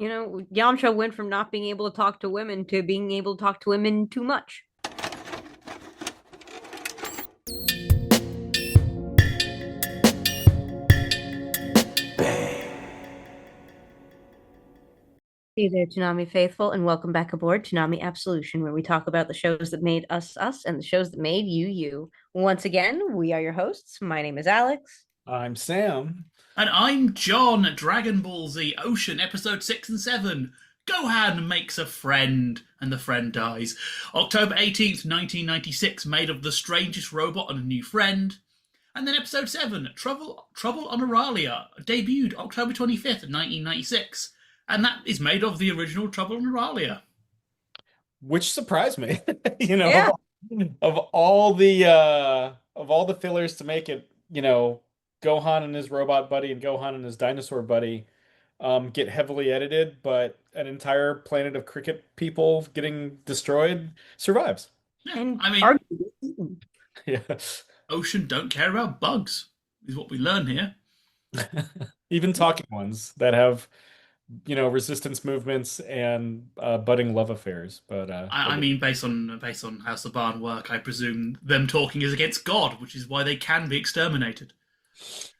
Yamcha went from not being able to talk to women to being able to talk to women too much. Hey there, Toonami faithful, and welcome back aboard Toonami Absolution, where we talk about the shows that made us us and the shows that made you you. Once again, we are your hosts. My name is Alex. I'm Sam. And I'm John, Dragon Ball Z Ocean, episode 6 and 7. Gohan makes a friend, and the friend dies. October 18th, 1996, made of the strangest robot and a new friend. And then episode 7, Trouble on Aralia, debuted October 25th, 1996. And that is made of the original Trouble on Aralia. Which surprised me. Yeah. Of all the fillers to make it, Gohan and his robot buddy and Gohan and his dinosaur buddy get heavily edited, but an entire planet of cricket people getting destroyed survives. Yeah, And I mean, arguably, Yeah. Ocean don't care about bugs, is what we learn here. Even talking ones that have, resistance movements and budding love affairs. But I mean, based on how Saban work, I presume them talking is against God, which is why they can be exterminated. it's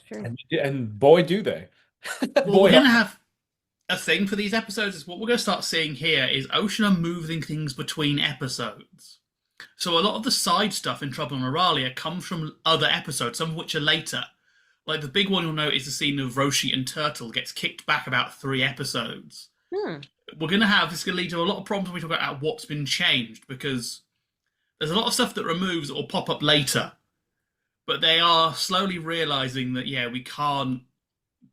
true. and boy, do they. Well, we're Boy, gonna have a thing for these episodes. Is what we're gonna start seeing here is Ocean are moving things between episodes. So a lot of the side stuff in Trouble on Aralia comes from other episodes, some of which are later. Like the big one you'll note is the scene of Roshi and Turtle gets kicked back about 3 episodes. Hmm. We're gonna have this gonna lead to a lot of problems when we talk about what's been changed because there's a lot of stuff that removes or pop up later, but they are slowly realizing that yeah, we can't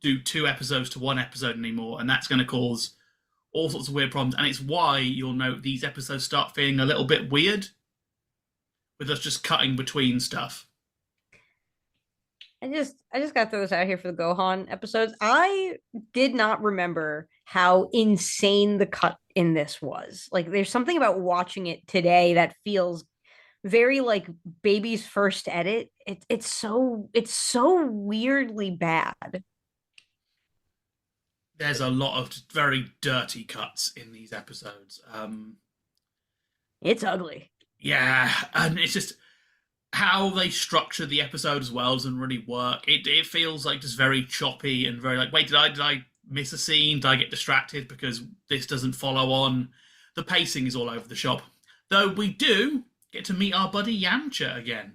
do 2 episodes to 1 episode anymore, and that's going to cause all sorts of weird problems. And it's why you'll note these episodes start feeling a little bit weird, with us just cutting between stuff. I just got to throw this out here for the Gohan episodes. I did not remember how insane the cut in this was. Like, there's something about watching it today that feels very like baby's first edit. It's so weirdly bad. There's a lot of very dirty cuts in these episodes. It's ugly. Yeah, and it's just how they structure the episode as well doesn't really work. It feels like just very choppy and very like, wait, did I miss a scene? Did I get distracted because this doesn't follow on? The pacing is all over the shop. Though we do get to meet our buddy Yamcha again.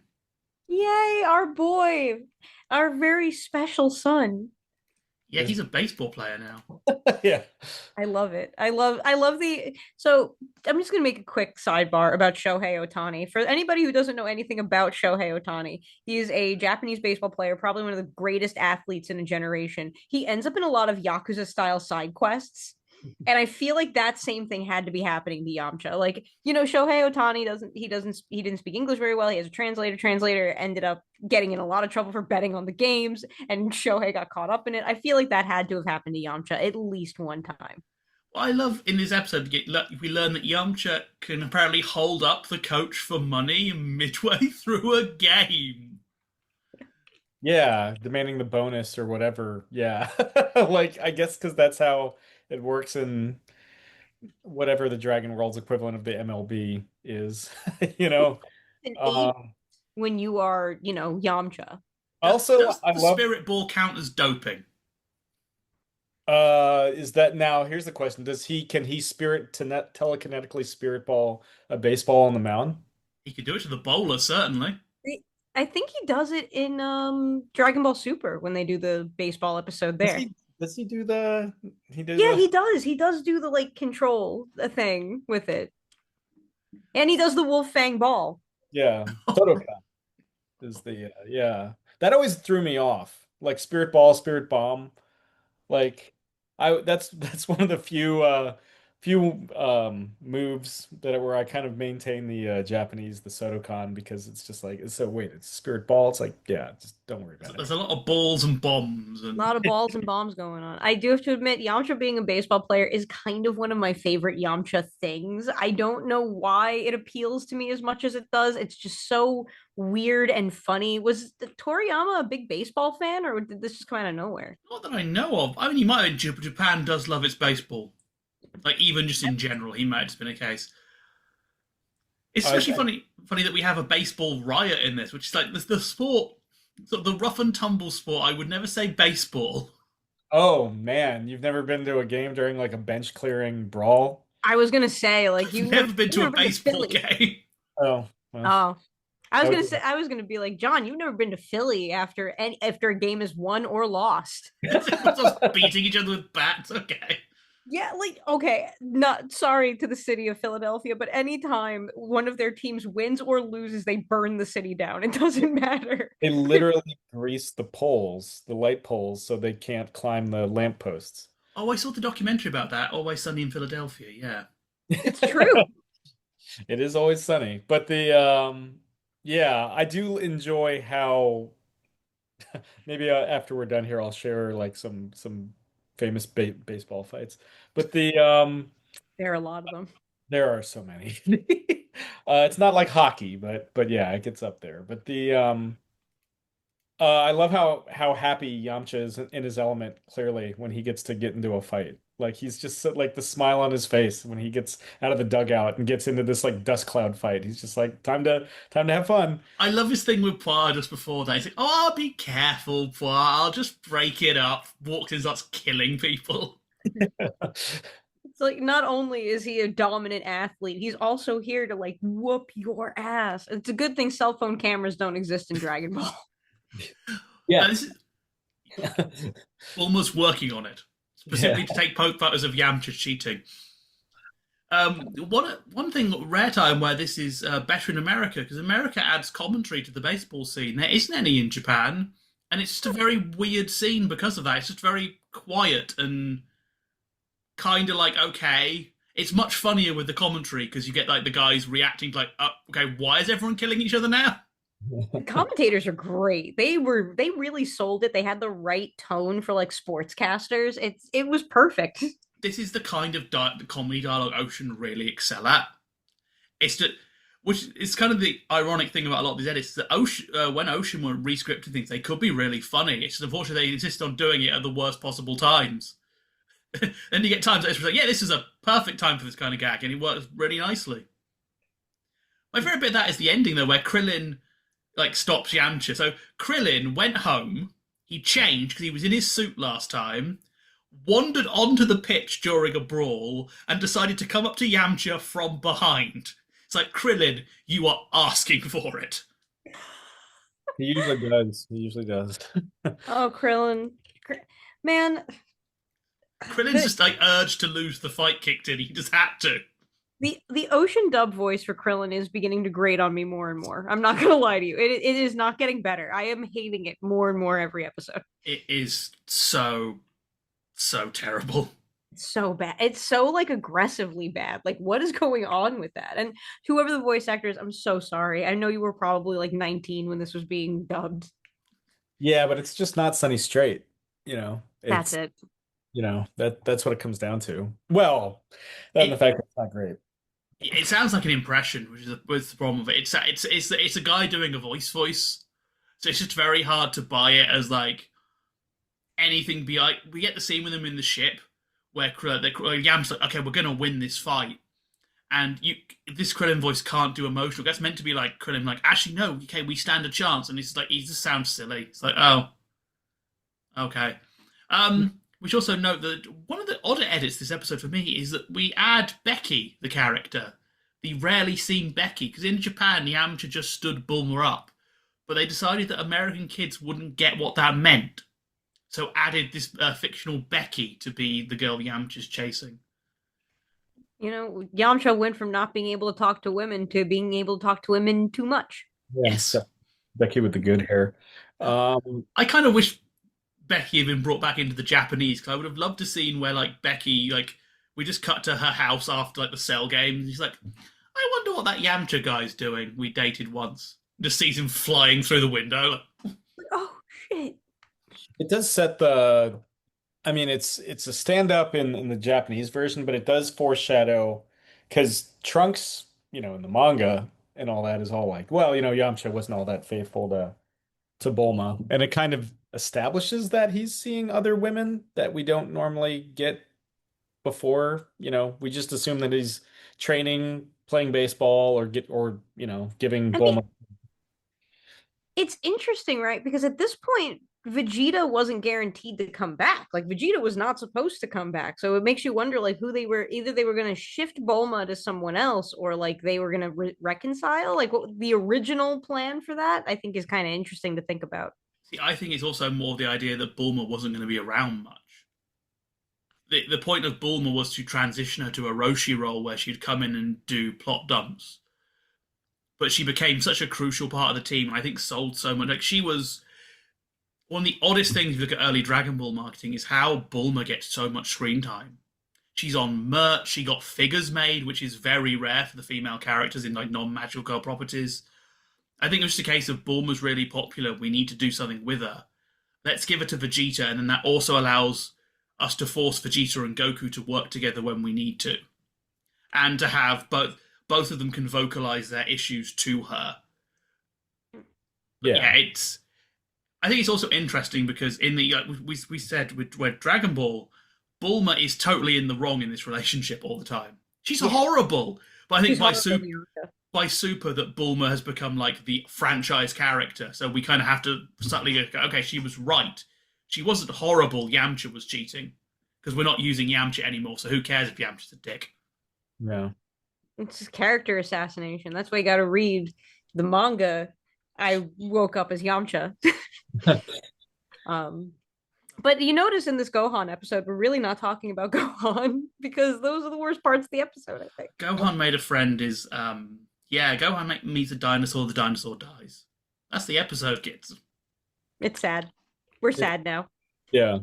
Yay, our boy, our very special son. Yeah, he's a baseball player now. yeah. I love it. I love the so I'm just gonna make a quick sidebar about Shohei Ohtani. For anybody who doesn't know anything about Shohei Ohtani, he is a Japanese baseball player, probably one of the greatest athletes in a generation. He ends up in a lot of Yakuza style side quests. And I feel like that same thing had to be happening to Yamcha. Like, Shohei Ohtani he didn't speak English very well. He has a translator. Translator ended up getting in a lot of trouble for betting on the games, and Shohei got caught up in it. I feel like that had to have happened to Yamcha at least one time. What I love in this episode, we learn that Yamcha can apparently hold up the coach for money midway through a game. Yeah, demanding the bonus or whatever. Yeah. Like I guess because that's how it works in whatever the Dragon World's equivalent of the MLB is, you know. An eight Um when you are, Yamcha. Also Does I the love spirit ball count as doping? is that now here's the question. Can he spirit to net telekinetically spirit ball a baseball on the mound? He could do it to the bowler, certainly. I think he does it in Dragon Ball Super when they do the baseball episode Does there. he do the he did Yeah, the he does. He does do the like control thing with it. And he does the wolf fang ball. yeah, Totoka is the yeah. That always threw me off. Like spirit ball, spirit bomb. Like I that's one of the few few moves that where I kind of maintain the Japanese, the Sotokan, because it's just like, so wait, it's Spirit Ball. It's like, yeah, just don't worry So about there's it. a lot of balls and bombs, A and lot of balls and bombs going on. I do have to admit, Yamcha being a baseball player is kind of one of my favorite Yamcha things. I don't know why it appeals to me as much as it does. It's just so weird and funny. Was Toriyama a big baseball fan, or did this just come out of nowhere? not that I know of. I mean, you might Japan does love its baseball. Like even just in general, he might have just been a case. It's I, especially funny that we have a baseball riot in this, which is like the sport, sort of the rough and tumble sport. I would never say baseball. oh man, you've never been to a game during like a bench clearing brawl? I was gonna say, like, I've never been you've to a never been to baseball Philly. game. Oh, well, Oh, that would I was gonna be like, John, you've never been to Philly after a game is won or lost. Everyone's just beating each other with bats. Okay. Yeah, like, okay, not sorry to the city of Philadelphia, but anytime one of their teams wins or loses, they burn the city down. It doesn't matter. they literally grease the poles, the light poles, so they can't climb the lamp posts. Oh, I saw the documentary about that. Always Sunny in Philadelphia. Yeah. It's true. It is always sunny, but the yeah, I do enjoy how maybe after we're done here, I'll share like some famous baseball fights. But There are a lot of them. there are so many. It's not like hockey, but yeah, it gets up there. But I love how happy Yamcha is in his element, clearly, when he gets to get into a fight. Like he's just like the smile on his face when he gets out of the dugout and gets into this like dust cloud fight. He's just like, time to have fun. I love his thing with Poir just before that. He's like, "Oh, be careful, Poir. I'll just break it up." Walks in, starts killing people. It's like not only is he a dominant athlete, he's also here to like whoop your ass. It's a good thing cell phone cameras don't exist in Dragon Ball. Yeah. This is almost working on it, Yeah. specifically to take poke photos of Yamcha cheating. One thing rare time where this is better in America because America adds commentary to the baseball scene. There isn't any in Japan, and it's just a very weird scene because of that. It's just very quiet and kind of like okay. It's much funnier with the commentary because you get like the guys reacting to like, okay, why is everyone killing each other now? The commentators are great. They really sold it. They had the right tone for like sportscasters. It was perfect. This is the kind of comedy dialogue Ocean really excel at. It's just, which is kind of the ironic thing about a lot of these edits. That Ocean, when Ocean were rescripting things, they could be really funny. It's just unfortunately they insist on doing it at the worst possible times. And you get times that it's like, yeah, this is a perfect time for this kind of gag, and it works really nicely. My favorite bit of that is the ending though, where Krillin like stops Yamcha. So Krillin went home. He changed because he was in his suit last time. Wandered onto the pitch during a brawl and decided to come up to Yamcha from behind. It's like, Krillin, you are asking for it. He usually does. He usually does. Oh, Krillin. Man, Krillin's just like urged to lose the fight kicked in. He just had to. the ocean dub voice for Krillin is beginning to grate on me more and more. I'm not gonna lie to you. It is not getting better. I am hating it more and more every episode. It is so terrible. It's so bad. It's so like aggressively bad. Like what is going on with that? And whoever the voice actor is, I'm so sorry. I know you were probably like 19 when this was being dubbed. Yeah, but it's just not Sunny Straight. That's It's it. that's what it comes down to. Well, that and the It, fact that it's not great. it sounds like an impression, which is the problem of it. It's a guy doing a voice, so it's just very hard to buy it as like anything. Be like we get the scene with him in the ship where Yam's like, okay, we're gonna win this fight, and this Krillin voice can't do emotional. That's meant to be like Krillin, like actually no, okay, we stand a chance, and it's like he just sounds silly. It's like oh, okay. We should also note that one of the odder edits this episode for me is that we add Becky, the character, the rarely seen Becky, because in Japan, Yamcha just stood Bulma up, but they decided that American kids wouldn't get what that meant, so added this fictional Becky to be the girl Yamcha's chasing. Yamcha went from not being able to talk to women to being able to talk to women too much. Yeah, Yes. Becky with the good hair. I kind of wish Becky had been brought back into the Japanese because I would have loved to seen where like Becky like We just cut to her house after like the Cell games. She's like, I wonder what that Yamcha guy's doing. We dated once. Just sees him flying through the window. Oh shit. It does set the I mean, it's a stand up in the Japanese version, but it does foreshadow because Trunks, in the manga and all that is all like, well, Yamcha wasn't all that faithful to Bulma, and it kind of establishes that he's seeing other women that we don't normally get before. We just assume that he's training, playing baseball, giving I mean, Bulma. it's interesting, right? Because at this point, Vegeta wasn't guaranteed to come back. Like Vegeta was not supposed to come back. So it makes you wonder like who they were either they were going to shift Bulma to someone else or like they were going to reconcile. Like what the original plan for that, I think is kind of interesting to think about. See, I think it's also more the idea that Bulma wasn't going to be around much. The point of Bulma was to transition her to a Roshi role where she'd come in and do plot dumps. But she became such a crucial part of the team. I think sold so much. Like she was one of the oddest things if you look at early Dragon Ball marketing is how Bulma gets so much screen time. She's on merch. She got figures made, which is very rare for the female characters in like non-magical girl properties. I think it was just a case of Bulma's really popular. We need to do something with her. Let's give her to Vegeta, and then that also allows us to force Vegeta and Goku to work together when we need to, and to have both of them can vocalize their issues to her. But Yeah. it's. I think it's also interesting because in the we said with Dragon Ball, Bulma is totally in the wrong in this relationship all the time. She's horrible, but I think by Super that Bulma has become like the franchise character. So we kind of have to subtly go, okay, she was right. She wasn't horrible. Yamcha was cheating because we're not using Yamcha anymore. So who cares if Yamcha's a dick? Yeah. It's just character assassination. That's why you got to read the manga. I woke up as Yamcha. But you notice in this Gohan episode, we're really not talking about Gohan because those are the worst parts of the episode, I think. Gohan Made a Friend is, Gohan meets a dinosaur, the dinosaur dies. That's the episode, kids. It's sad. We're sad now. Yeah.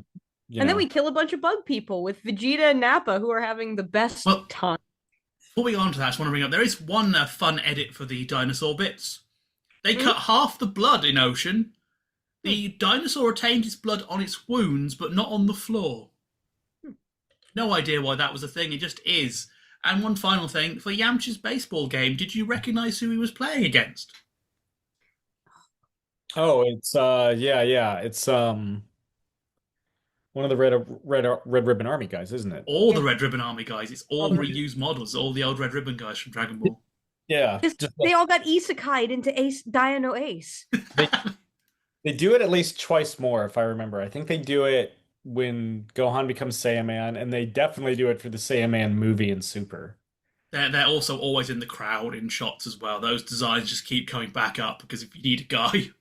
And then we kill a bunch of bug people with Vegeta and Nappa, who are having the best time. Before we go on to that, I just want to bring up, there is one fun edit for the dinosaur bits. They cut half the blood in Ocean. The dinosaur retained its blood on its wounds, but not on the floor. No idea why that was a thing, it just is. And one final thing, for Yamcha's baseball game, did you recognise who he was playing against? Oh, it's it's one of the Red Ribbon Army guys, isn't it? All the Red Ribbon Army guys. It's all reused models, all the old Red Ribbon guys from Dragon Ball. Yeah. They all got isekai'd into Ace Dino Ace. They do it at least twice more, if I remember. I think they do it when Gohan becomes Saiyaman, and they definitely do it for the Saiyaman movie in Super. They're also always in the crowd in shots as well. Those designs just keep coming back up because if you need a guy,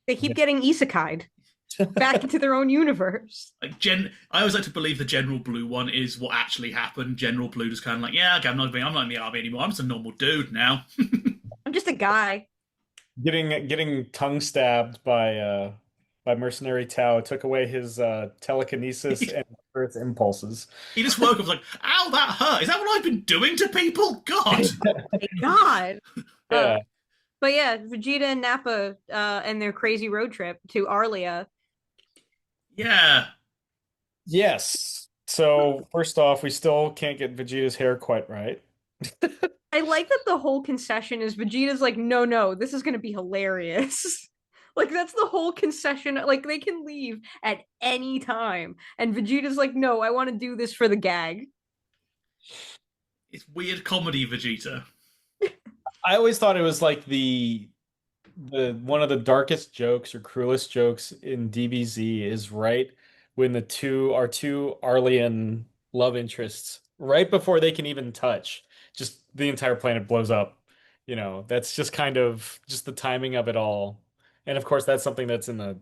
they keep getting isekai'd back into their own universe. Like I always like to believe the General Blue one is what actually happened. General Blue just kind of like, yeah, okay, I'm not in the army anymore. I'm just a normal dude now. I'm just a guy. Getting tongue stabbed by Mercenary Tao took away his telekinesis and Earth's impulses. He just woke up like, ow, that hurt. Is that what I've been doing to people? God. God. Yeah. But yeah, Vegeta and Nappa and their crazy road trip to Arlia. Yeah. Yes. So first off, we still can't get Vegeta's hair quite right. I like that the whole concession is Vegeta's like, no, this is going to be hilarious. Like, that's the whole concession. Like, they can leave at any time. And Vegeta's like, no, I want to do this for the gag. It's weird comedy, Vegeta. I always thought it was like the one of the darkest jokes or cruelest jokes in DBZ is right when our two Arlian love interests, right before they can even touch, just the entire planet blows up. That's just kind of just the timing of it all. And of course, that's something that's in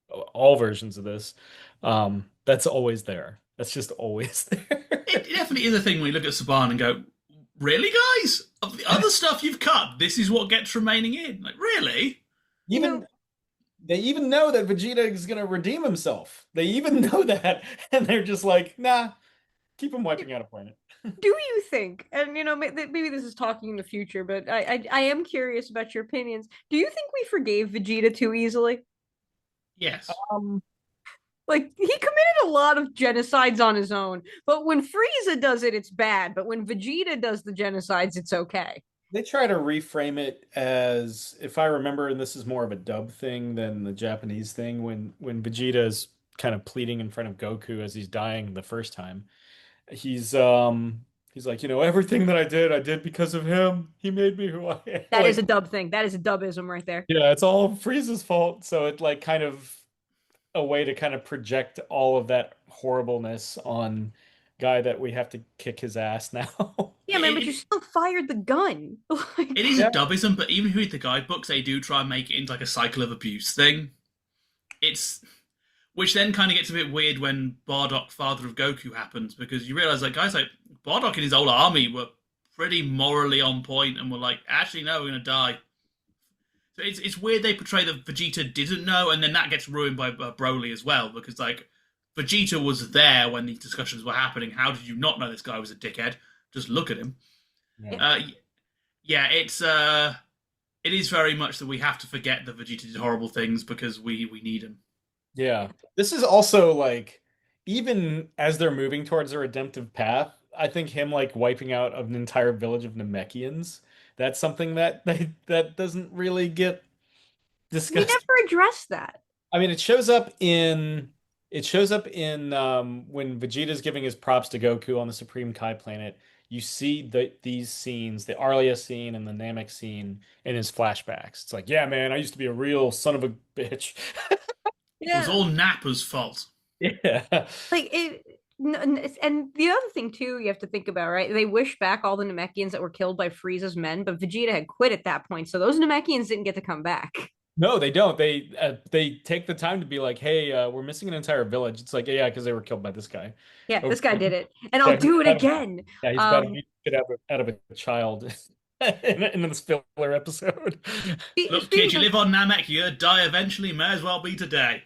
all versions of this. That's always there. That's just always there. It definitely is a thing when you look at Saban and go, really, guys? Of the other stuff you've cut, this is what gets remaining in. Like, really? They even know that Vegeta is going to redeem himself. They even know that. And they're just like, nah, Keep him wiping out a planet. Do you think, and maybe this is talking in the future, but I am curious about your opinions. Do you think we forgave Vegeta too easily? Yes. Um, Like he committed a lot of genocides on his own, but when Frieza does it, it's bad. But when Vegeta does the genocides, it's okay. they try to reframe it as, if I remember, and this is more of a dub thing than the Japanese thing, when Vegeta is kind of pleading in front of Goku as he's dying the first time. He's he's like, everything that I did because of him. He made me who I am. That is Like, a dub thing. That is a dubism right there. yeah, it's all Frieza's fault. So it like kind of a way to kind of project all of that horribleness on guy that we have to kick his ass now. Yeah, man, but you It, still fired the gun. it Like, is a Yeah. dubism, but even if you read the guidebooks, they do try and make it into like a cycle of abuse thing. It's which then kind of gets a bit weird when Bardock, father of Goku, happens because you realize that guys like Bardock and his old army were pretty morally on point and were like, actually, no, we're gonna die. So it's weird they portray that Vegeta didn't know, and then that gets ruined by Broly as well because like Vegeta was there when these discussions were happening. How did you not know this guy was a dickhead? Just look at him. Yeah. Yeah, it is very much that we have to forget that Vegeta did horrible things because we need him. Yeah. This is also like, even as they're moving towards a redemptive path, I think him like wiping out an entire village of Namekians, that's something that doesn't really get we discussed. never addressed that. I mean, it shows up in when Vegeta's giving his props to Goku on the Supreme Kai planet. You see these scenes, the Arlia scene and the Namek scene in his flashbacks. It's like, yeah, man, I used to be a real son of a bitch. It was Yeah, all Nappa's fault. Yeah. like it. And the other thing too, you have to think about, right? They wish back all the Namekians that were killed by Frieza's men, but Vegeta had quit at that point, so those Namekians didn't get to come back. No, they don't. They take the time to be like, "Hey, we're missing an entire village." It's like, yeah, because they were killed by this guy. Yeah, Oh, this guy did it, and I'll yeah, do it again. he's about to Um, beat the shit out of a child in this filler episode. Look, kid, speaking you of live on Namek, you die eventually. May as well be today.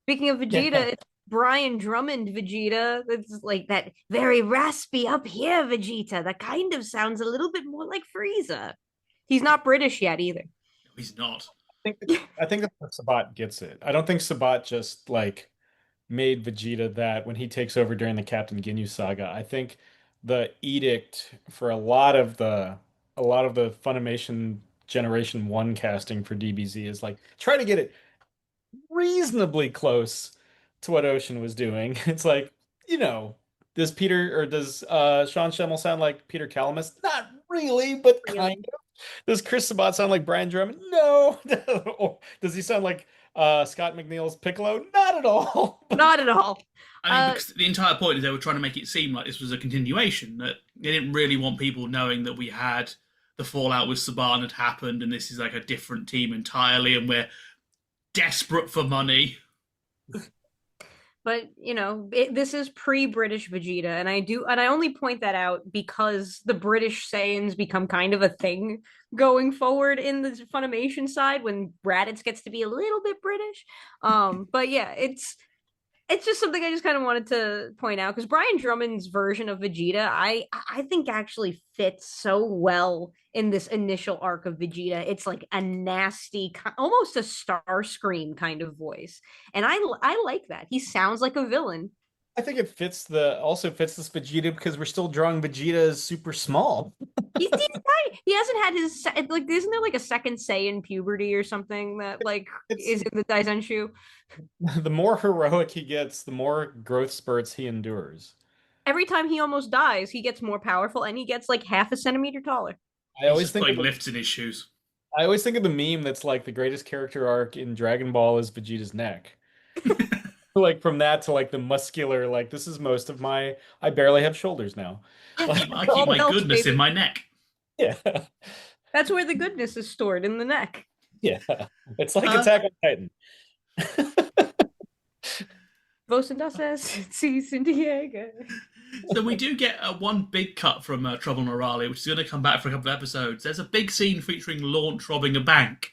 speaking of Yeah. Vegeta, it's Brian Drummond Vegeta. It's like that very raspy up here Vegeta. That kind of sounds a little bit more like Frieza. He's not British yet either. He's not. I think that Sabat gets it. I don't think Sabat just like made Vegeta that when he takes over during the Captain Ginyu saga. I think the edict for a lot of the Funimation Generation 1 casting for DBZ is like try to get it reasonably close to what Ocean was doing. It's like, you know, does Sean Schemmel sound like Peter Calamus? Not really, but Really. kind of. Does Chris Sabat sound like Brian Drummond? No. Or does he sound like Scott McNeil's Piccolo? Not at all. Not at all. I mean, because the entire point is they were trying to make it seem like this was a continuation, that they didn't really want people knowing that we had the fallout with Saban had happened and this is like a different team entirely and we're desperate for money. But this is pre-British Vegeta, and I only point that out because the British Saiyans become kind of a thing going forward in the Funimation side when Raditz gets to be a little bit British. But yeah, it's just something I just kind of wanted to point out because Brian Drummond's version of Vegeta, I think actually fits so well in this initial arc of Vegeta. It's like a nasty, almost a Starscream kind of voice, and I like that. He sounds like a villain. I think it also fits this Vegeta because we're still drawing Vegeta as super small. He's tiny. He hasn't had his like. Isn't there like a second Saiyan puberty or something that like It's is in the Daisenshu? the more heroic he gets, the more growth spurts he endures. Every time he almost dies, he gets more powerful, and he gets like half a centimeter taller. I He's always just think of putting lifts in his shoes. I always think of the meme that's like the greatest character arc in Dragon Ball is Vegeta's neck. Like from that to like the muscular, like this is most of my I barely have shoulders now. I keep All my belts, goodness baby. in my neck. Yeah. That's where the goodness is stored in the neck. Yeah. It's like Uh, Attack on Titan. Vos and Doses, sí, San Diego. So we do get one big cut from Trouble in Arali, which is going to come back for a couple of episodes. There's a big scene featuring Launch robbing a bank.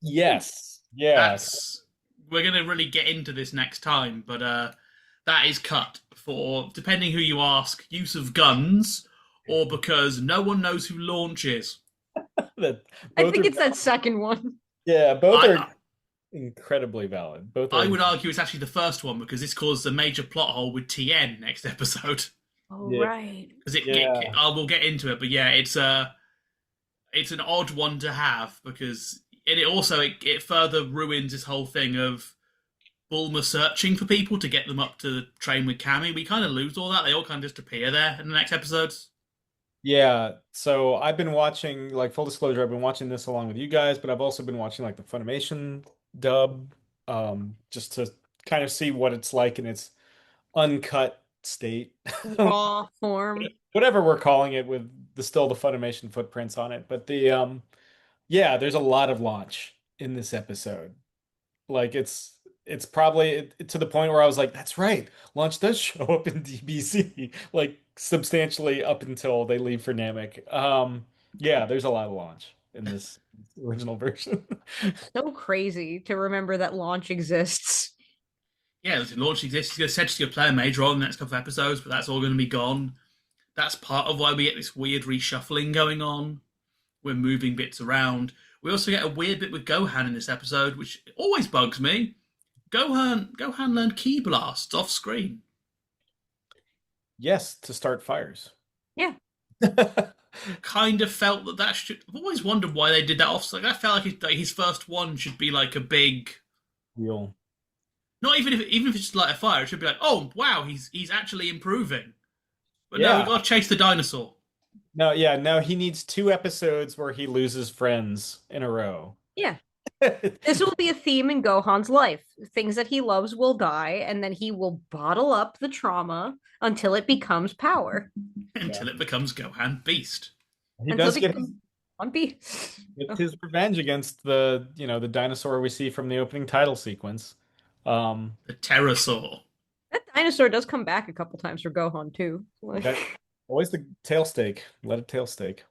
Yes. Yes. We're going to really get into this next time, but that is cut for, depending who you ask, use of guns, or because no one knows who Launch is. That I both think are it's that second one. yeah, both I are incredibly valid. Both I are would argue it's actually the first one because this caused a major plot hole with TN next episode. Oh, yeah, right. Because yeah. I will get into it, but yeah, it's an odd one to have because it also it further ruins this whole thing of Bulma searching for people to get them up to train with Cammy. We kind of lose all that. They all kind of just appear there in the next episodes. Yeah, so I've been watching, like full disclosure, I've been watching this along with you guys, but I've also been watching like the Funimation dub, just to kind of see what it's like in its uncut state. Raw form. Whatever we're calling it with the Funimation footprints on it. But yeah, there's a lot of launch in this episode. Like it's probably to the point where I was like, that's right. Launch does show up in DBZ, like substantially up until they leave for Namek. Yeah, there's a lot of launch in this original version. So crazy to remember that Launch exists. Yeah, the launch exists. He's going to play a major role in the next couple of episodes, but that's all going to be gone. That's part of why we get this weird reshuffling going on. We're moving bits around. We also get a weird bit with Gohan in this episode, which always bugs me. Gohan learned ki blasts off screen. Yes, to start fires. Yeah. Kind of felt that should. I've always wondered why they did that off. Like I felt like his first one should be like a big. Real. Not even if it's just like a fire, it should be like, oh wow, he's actually improving. But no, we Yeah. got to chase the dinosaur. No, yeah, no, he needs 2 episodes where he loses friends in a row. Yeah. This will be a theme in Gohan's life. Things that he loves will die, and then he will bottle up the trauma until it becomes power. Until it becomes Gohan Beast. He Until does it get becomes One Piece. it's his revenge against the dinosaur we see from the opening title sequence. The Pterosaur. That dinosaur does come back a couple times for Gohan too. Like, That always the tail steak. Let it tail steak.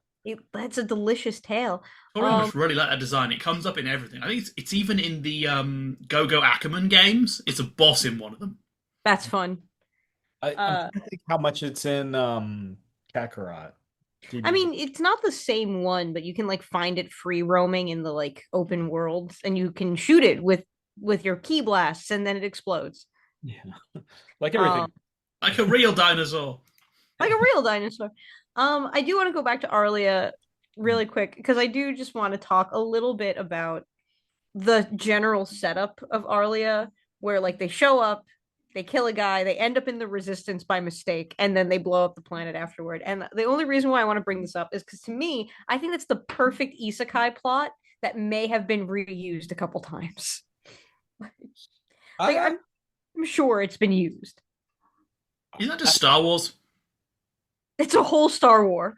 that's a delicious tale. I just really like that design. It comes up in everything. I think it's even in the Go-Go Ackerman games. It's a boss in one of them. That's fun. I'm trying to think how much it's in Kakarot. I mean, it's not the same one, but you can like find it free roaming in the like open worlds, and you can shoot it with your ki blasts, and then it explodes. Yeah, like everything. Like a real dinosaur. Like a real dinosaur. I do want to go back to Arlia really quick because I do just want to talk a little bit about the general setup of Arlia, where like they show up, they kill a guy, they end up in the resistance by mistake, and then they blow up the planet afterward. And the only reason why I want to bring this up is because to me, I think that's the perfect isekai plot that may have been reused a couple times. Like I'm sure it's been used. Isn't that just Star Wars? It's a whole Star War.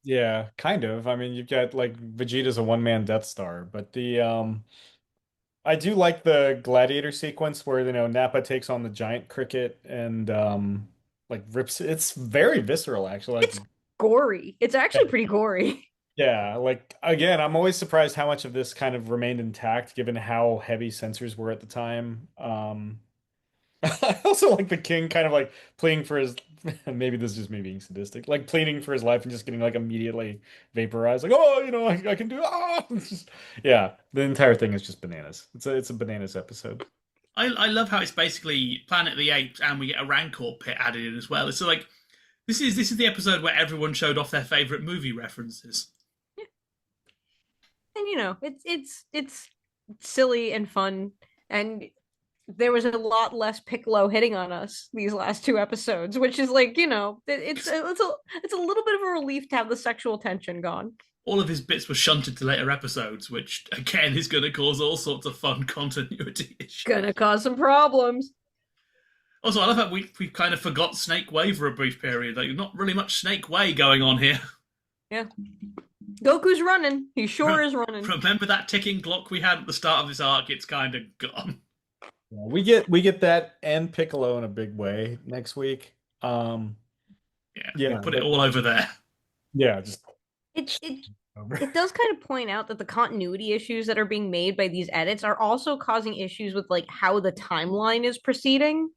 Yeah, kind of. I mean, you've got like Vegeta's a one-man Death Star, but I do like the gladiator sequence where Nappa takes on the giant cricket and like rips it's very visceral actually. Like It's gory. It's actually pretty gory. yeah, like again, I'm always surprised how much of this kind of remained intact given how heavy censors were at the time. I also like the king kind of like pleading for his maybe this is just me being sadistic, like pleading for his life and just getting like immediately vaporized, like, oh, I can do it. Ah! Yeah, the entire thing is just bananas. It's a bananas episode. I love how it's basically Planet of the Apes, and we get a Rancor pit added in as well. It's like this is the episode where everyone showed off their favorite movie references. And it's silly and fun, and there was a lot less Piccolo hitting on us these last 2 episodes, which is like, it's a little bit of a relief to have the sexual tension gone. All of his bits were shunted to later episodes, which again is going to cause all sorts of fun continuity issues. Gonna cause some problems. Also, I love how we kind of forgot Snake Way for a brief period. Like, not really much Snake Way going on here. Yeah. Goku's running. He sure is running. Remember that ticking clock we had at the start of this arc? It's kind of gone. Yeah, we get that and Piccolo in a big way next week. Yeah, put it all over there. Yeah, just it does kind of point out that the continuity issues that are being made by these edits are also causing issues with like how the timeline is proceeding.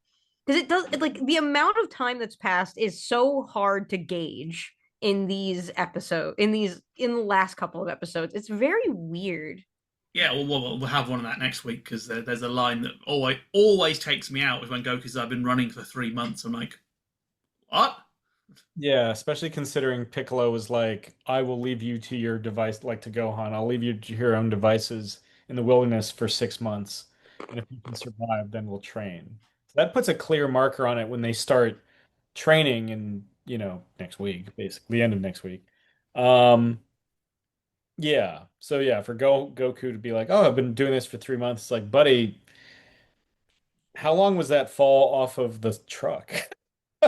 because it does like the amount of time that's passed is so hard to gauge in these episodes in the last couple of episodes. It's very weird. Yeah, well, we'll have one of that next week because there's a line that always takes me out is when Goku says, "I've been running for 3 months." I'm like, what? Yeah, especially considering Piccolo was like, I will leave you to your device, like to Gohan, I'll leave you to your own devices in the wilderness for 6 months. And if you can survive, then we'll train. So that puts a clear marker on it when they start training in, next week, basically, the end of next week. Um, yeah. So yeah, for Goku to be like, oh, I've been doing this for 3 months, it's like, buddy, how long was that fall off of the truck?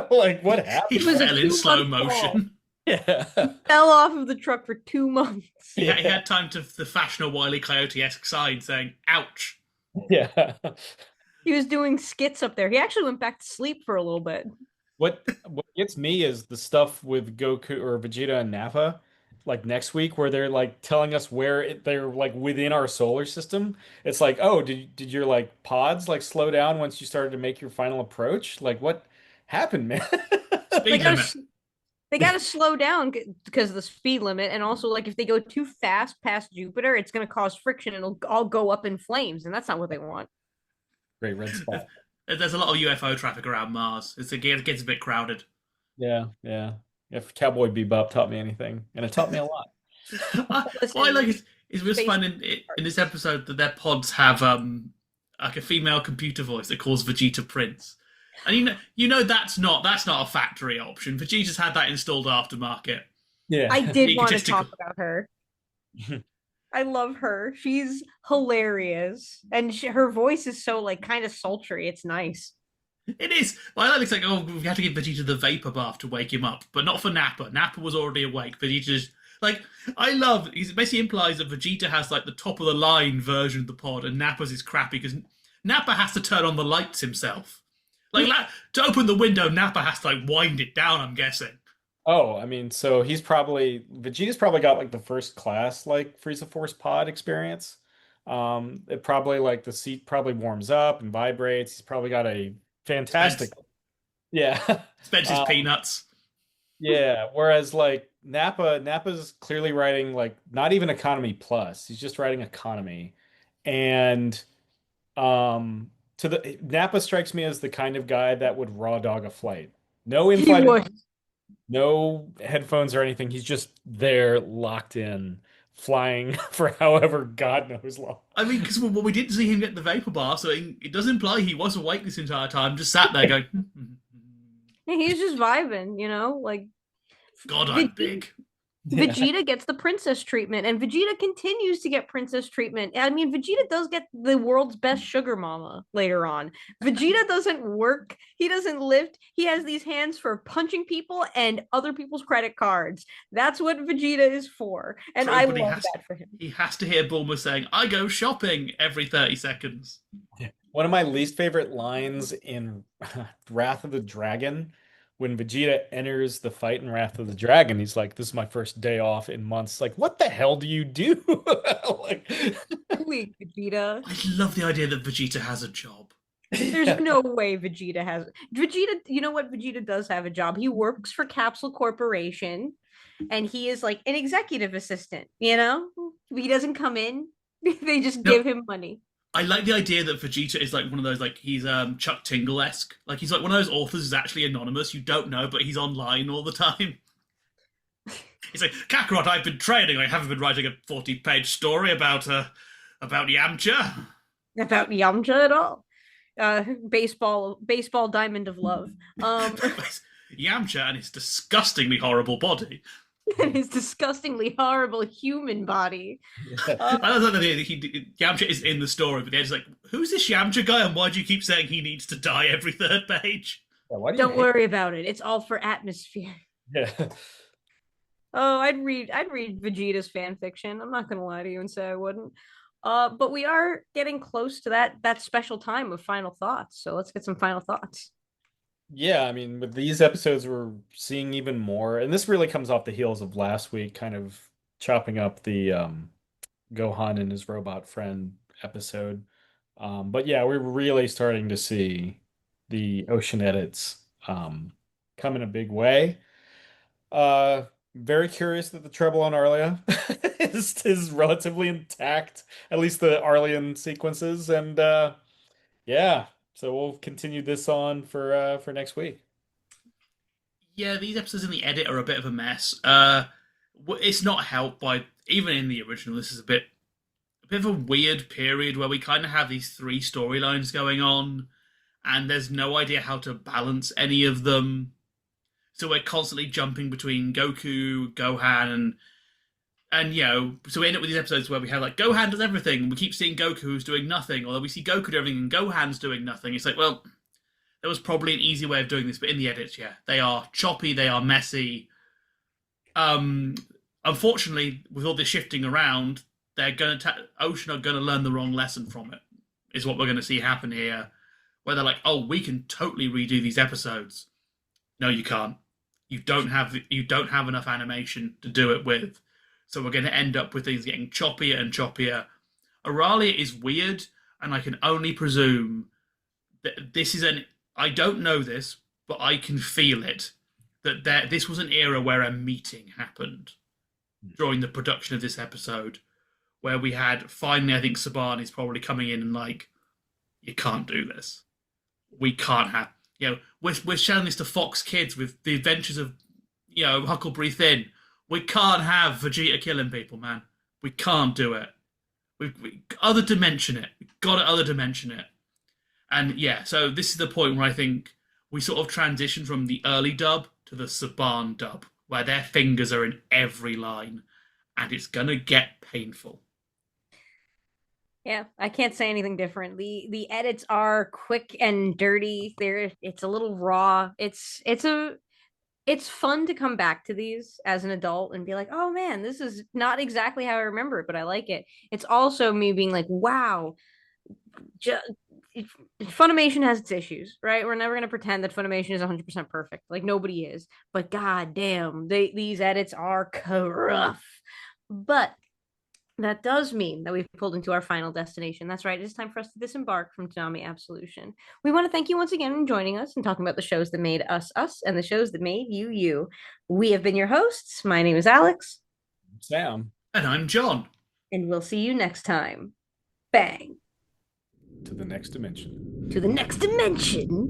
Like, what He It happened? was a fell in slow 2 month fall. motion. Yeah. He fell off of the truck for 2 months. He Yeah. had time to fashion a Wile E. Coyote-esque sign saying, ouch. Yeah. He was doing skits up there. He actually went back to sleep for a little bit. What gets me is the stuff with Goku or Vegeta and Nappa, like next week, where they're like telling us they're like within our solar system. It's like, oh, did your like pods like slow down once you started to make your final approach? Like, what happened, man? They Speed limit. gotta they gotta slow down because of the speed limit, and also like if they go too fast past Jupiter, it's gonna cause friction and it'll all go up in flames, and that's not what they want. Great red There's, spot. there's a lot of UFO traffic around Mars. It gets a bit crowded. Yeah, yeah. If Cowboy Bebop taught me anything, and it taught me a lot. What I like Listen, is we're space. finding in this episode that their pods have like a female computer voice that calls Vegeta Prince. And that's not a factory option. Vegeta's had that installed aftermarket. I Yeah. did want to Egotistical. talk about her. I love her. She's hilarious, and her voice is so like kind of sultry. It's nice. It is. Well, I like it's like, oh, we have to give Vegeta the vapor bath to wake him up, but not for Nappa. Nappa was already awake. Vegeta's like, I love. He basically implies that Vegeta has like the top of the line version of the pod, and Nappa's is crappy because Nappa has to turn on the lights himself. Like to open the window, Nappa has to like wind it down. I'm guessing. Oh, I mean, so Vegeta's probably got like the first class like Frieza Force pod experience. It probably like the seat probably warms up and vibrates. He's probably got a fantastic, Spends yeah. spends his Um, peanuts. yeah. Whereas like Nappa's clearly writing like not even economy plus. He's just writing economy. And to the Nappa strikes me as the kind of guy that would raw dog a flight. No He in-flight, would. no headphones or anything. He's just there locked in, flying for however God knows long. I mean, because we didn't see him get the vapor bar, so it does imply he was awake this entire time, just sat there going, He's just vibing, like "God, I'm Vegeta, big." Yeah. Vegeta gets the princess treatment, and Vegeta continues to get princess treatment. I mean, Vegeta does get the world's best sugar mama later on. Vegeta doesn't work, he doesn't lift, he has these hands for punching people and other people's credit cards. That's what Vegeta is for, and True, I but love that for him. he has to hear Bulma saying, "I go shopping" every 30 seconds. One of my least favorite lines in Wrath of the Dragon, when Vegeta enters the fight in Wrath of the Dragon, he's like, "This is my first day off in months." Like, what the hell do you do? Like, Weak Vegeta. I love the idea that Vegeta has a job. There's no way Vegeta has Vegeta. You know what? Vegeta does have a job. He works for Capsule Corporation, and he is like an executive assistant. He doesn't come in; they just No, give him money. I like the idea that Vegeta is like one of those, like he's Chuck Tingle esque. Like he's like one of those authors who's actually anonymous. You don't know, but he's online all the time. He's like, Kakarot, I've been training. I haven't been writing a 40-page story about Yamcha. About Yamcha at all. Baseball diamond of love. Yamcha and his disgustingly horrible body. And his disgustingly horrible human body. Uh, I love that Yamcha is in the story, but they're just like, who's this Yamcha guy, and why do you keep saying he needs to die every third page? why do you don't hate? worry about it. It's all for atmosphere. Yeah. Oh, I'd read Vegeta's fan fiction. I'm not gonna lie to you and say I wouldn't. But we are getting close to that special time of final thoughts. So let's get some final thoughts. Yeah, I mean, with these episodes, we're seeing even more, and this really comes off the heels of last week, kind of chopping up the Gohan and his robot friend episode. But yeah, we're really starting to see the ocean edits come in a big way. Uh, Very curious that the treble on Arlia is relatively intact, at least the Arlian sequences, and yeah, so we'll continue this on for next week. Yeah, these episodes in the edit are a bit of a mess. It's not helped by even in the original. This is a bit of a weird period where we kind of have these three storylines going on, and there's no idea how to balance any of them. So we're constantly jumping between Goku, Gohan, and so we end up with these episodes where we have like Gohan does everything, and we keep seeing Goku who's doing nothing, or we see Goku do everything and Gohan's doing nothing. It's like, well, there was probably an easy way of doing this, but in the edits, yeah, they are choppy, they are messy. Unfortunately, with all this shifting around, Ocean are gonna learn the wrong lesson from it. Is what we're gonna see happen here, where they're like, "Oh, we can totally redo these episodes." No, you can't. You don't have enough animation to do it with, so we're going to end up with things getting choppier and choppier. Aralia is weird, and I can only presume that this is an. I don't know this, but I can feel it that this was an era where a meeting happened during the production of this episode, where we had finally. I think Saban is probably coming in and like, you can't do this. We can't have. We're showing this to Fox Kids with the adventures of, Huckleberry Finn. We can't have Vegeta killing people, man. We can't do it. We other dimension it. We've got to other dimension it. And yeah, so this is the point where I think we sort of transition from the early dub to the Saban dub, where their fingers are in every line, and it's gonna get painful. Yeah, I can't say anything different. The edits are quick and dirty. It's a little raw. It's fun to come back to these as an adult and be like, "Oh man, this is not exactly how I remember it, but I like it." It's also me being like, "Wow, ju- Funimation has its issues, right? We're never going to pretend that Funimation is 100% perfect. Like nobody is. But god damn, these edits are rough." But that does mean that we've pulled into our final destination. That's right. It is time for us to disembark from Toonami Absolution. We want to thank you once again for joining us and talking about the shows that made us us and the shows that made you you. We have been your hosts. My name is Alyx. Sam. And I'm John. And we'll see you next time. Bang. To the next dimension. To the next dimension.